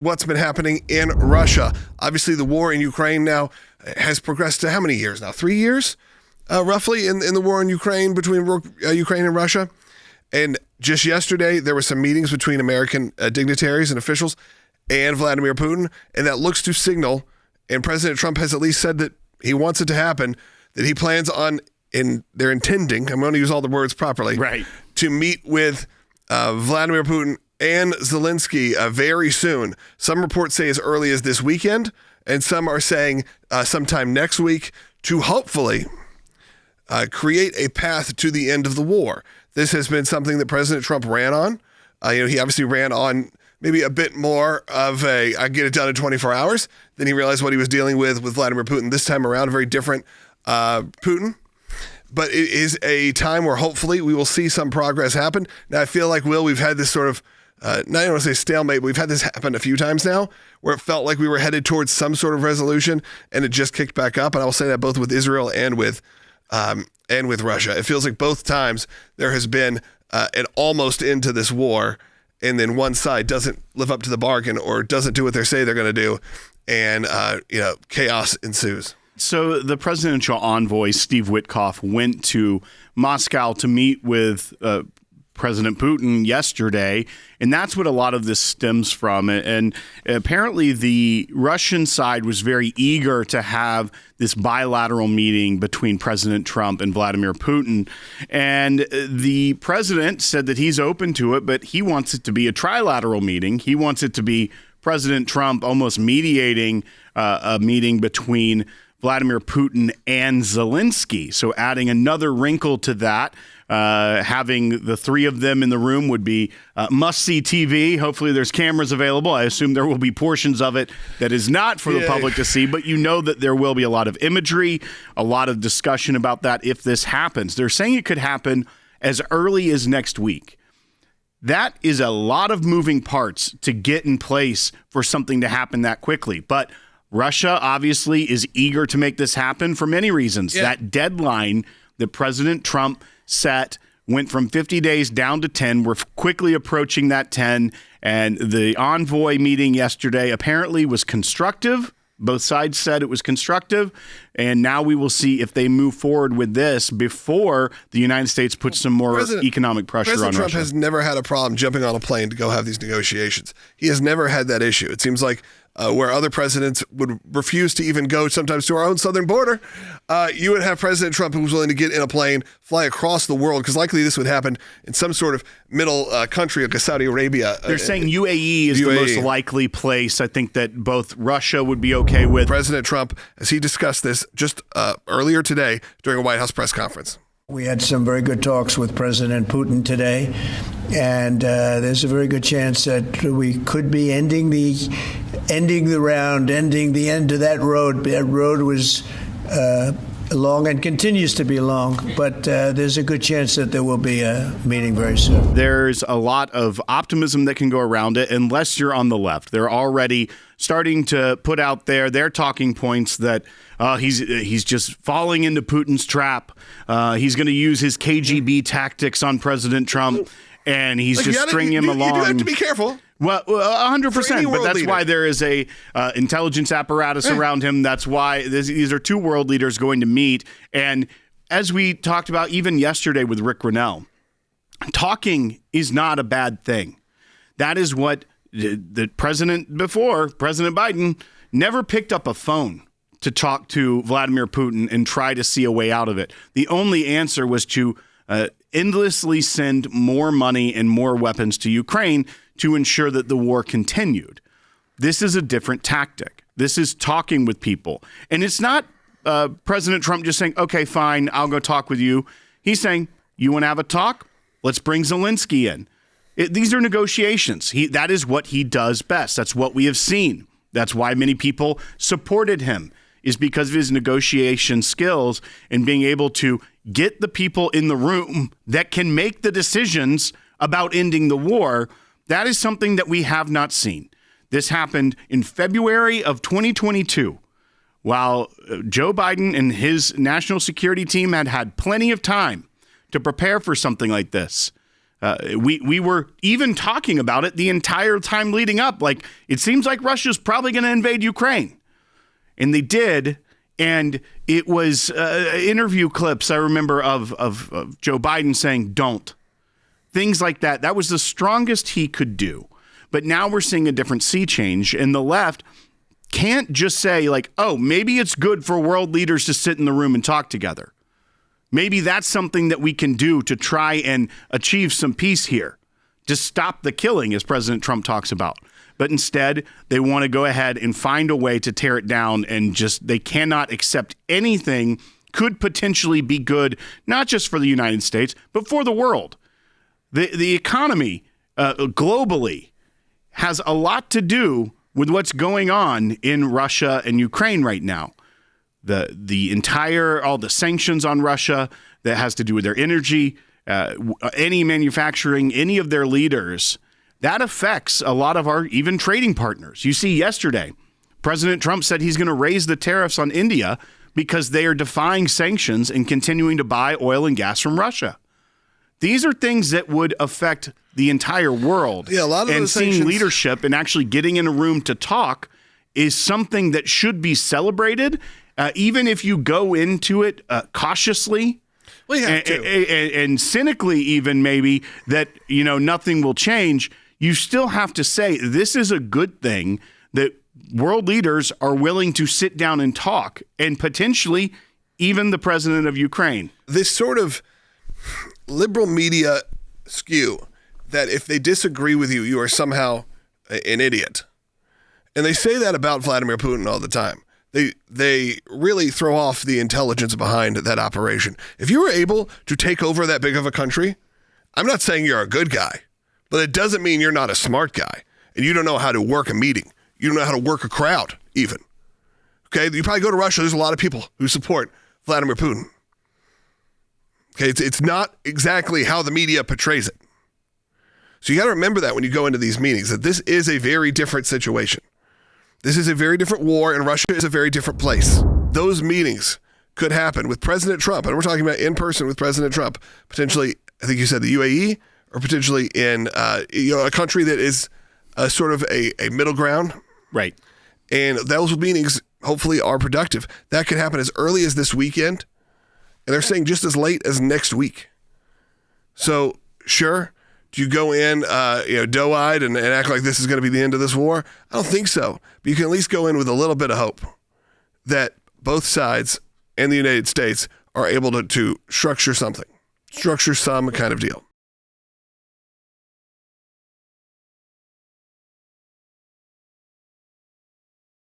what's been happening in Russia. Obviously, the war in Ukraine now has progressed to how many years now? 3 years, roughly, in the war in Ukraine between Ukraine and Russia. And just yesterday, there were some meetings between American dignitaries and officials and Vladimir Putin, and that looks to signal, and President Trump has at least said that he wants it to happen, that he plans on, they're intending, I'm going to use all the words properly, right, to meet with Vladimir Putin and Zelensky very soon. Some reports say as early as this weekend, and some are saying sometime next week to hopefully create a path to the end of the war. This has been something that President Trump ran on. He obviously ran on maybe a bit more of I get it done in 24 hours. Then he realized what he was dealing with Vladimir Putin. This time around, a very different Putin. But it is a time where hopefully we will see some progress happen. Now, I feel like, Will, we've had this sort of, I don't want to say stalemate, but we've had this happen a few times now where it felt like we were headed towards some sort of resolution and it just kicked back up. And I will say that both with Israel and with Russia. It feels like both times there has been an almost end to this war, and then one side doesn't live up to the bargain or doesn't do what they say they're going to do, and chaos ensues. So the presidential envoy, Steve Witkoff, went to Moscow to meet with President Putin yesterday, and that's what a lot of this stems from. And apparently the Russian side was very eager to have this bilateral meeting between President Trump and Vladimir Putin. And the president said that he's open to it, but he wants it to be a trilateral meeting. He wants it to be President Trump almost mediating a meeting between Vladimir Putin and Zelensky. So adding another wrinkle to that, having the three of them in the room would be must-see TV. Hopefully there's cameras available. I assume there will be portions of it that is not for the public to see, but you know that there will be a lot of imagery, a lot of discussion about that if this happens. They're saying it could happen as early as next week. That is a lot of moving parts to get in place for something to happen that quickly. But Russia obviously is eager to make this happen for many reasons. Yeah. That deadline that President Trump set went from 50 days down to 10. We're quickly approaching that 10. And the envoy meeting yesterday apparently was constructive. Both sides said it was constructive. And now we will see if they move forward with this before the United States puts some more economic pressure on Russia. President Trump has never had a problem jumping on a plane to go have these negotiations. He has never had that issue. It seems like where other presidents would refuse to even go sometimes to our own southern border, you would have President Trump who was willing to get in a plane, fly across the world, because likely this would happen in some sort of middle country like Saudi Arabia. They're saying UAE is the most likely place. I think that both Russia would be okay with. President Trump, as he discussed this just earlier today during a White House press conference. We had some very good talks with President Putin today, and there's a very good chance that we could be ending the end of that road. That road was long and continues to be long, but there's a good chance that there will be a meeting very soon. There's a lot of optimism that can go around it, unless you're on the left. They're already starting to put out there their talking points that he's just falling into Putin's trap. He's going to use his KGB tactics on President Trump, and he's just stringing him along. You do have to be careful. Well, 100%, but that's why there is a intelligence apparatus around him. That's why these are two world leaders going to meet. And as we talked about even yesterday with Rick Grinnell, talking is not a bad thing. That is what the president before, President Biden, never picked up a phone to talk to Vladimir Putin and try to see a way out of it. The only answer was to endlessly send more money and more weapons to Ukraine to ensure that the war continued. This is a different tactic. This is talking with people. And it's not President Trump just saying, okay, fine, I'll go talk with you. He's saying, you want to have a talk? Let's bring Zelensky in. These are negotiations. That is what he does best. That's what we have seen. That's why many people supported him, is because of his negotiation skills and being able to get the people in the room that can make the decisions about ending the war. That is something that we have not seen. This happened in February of 2022, while Joe Biden and his national security team had plenty of time to prepare for something like this. We were even talking about it the entire time leading up. Like, it seems like Russia's probably going to invade Ukraine. And they did. And it was interview clips, I remember, of Joe Biden saying, don't. Things like that. That was the strongest he could do. But now we're seeing a different sea change. And the left can't just say, like, oh, maybe it's good for world leaders to sit in the room and talk together. Maybe that's something that we can do to try and achieve some peace here, to stop the killing, as President Trump talks about. But instead, they want to go ahead and find a way to tear it down, and just they cannot accept anything could potentially be good, not just for the United States, but for the world. The economy globally has a lot to do with what's going on in Russia and Ukraine right now. The entire, all the sanctions on Russia that has to do with their energy, any manufacturing, any of their leaders, that affects a lot of our even trading partners. You see, yesterday, President Trump said he's going to raise the tariffs on India because they are defying sanctions and continuing to buy oil and gas from Russia. These are things that would affect the entire world. Yeah, a lot of and those seeing sanctions, leadership and actually getting in a room to talk is something that should be celebrated. Even if you go into it cautiously and cynically, even maybe that, nothing will change, you still have to say this is a good thing that world leaders are willing to sit down and talk, and potentially even the president of Ukraine. This sort of liberal media skew that if they disagree with you, you are somehow an idiot. And they say that about Vladimir Putin all the time. They really throw off the intelligence behind that operation. If you were able to take over that big of a country, I'm not saying you're a good guy, but it doesn't mean you're not a smart guy and you don't know how to work a meeting. You don't know how to work a crowd even. Okay, you probably go to Russia. There's a lot of people who support Vladimir Putin. Okay, it's not exactly how the media portrays it. So you got to remember that when you go into these meetings, that this is a very different situation. This is a very different war, and Russia is a very different place. Those meetings could happen with President Trump, and we're talking about in person with President Trump, potentially, I think you said the UAE, or potentially in a country that is sort of a middle ground. Right. And those meetings hopefully are productive. That could happen as early as this weekend, and they're saying just as late as next week. So, sure, do you go in, doe-eyed and act like this is going to be the end of this war? I don't think so. But you can at least go in with a little bit of hope that both sides and the United States are able to structure some kind of deal.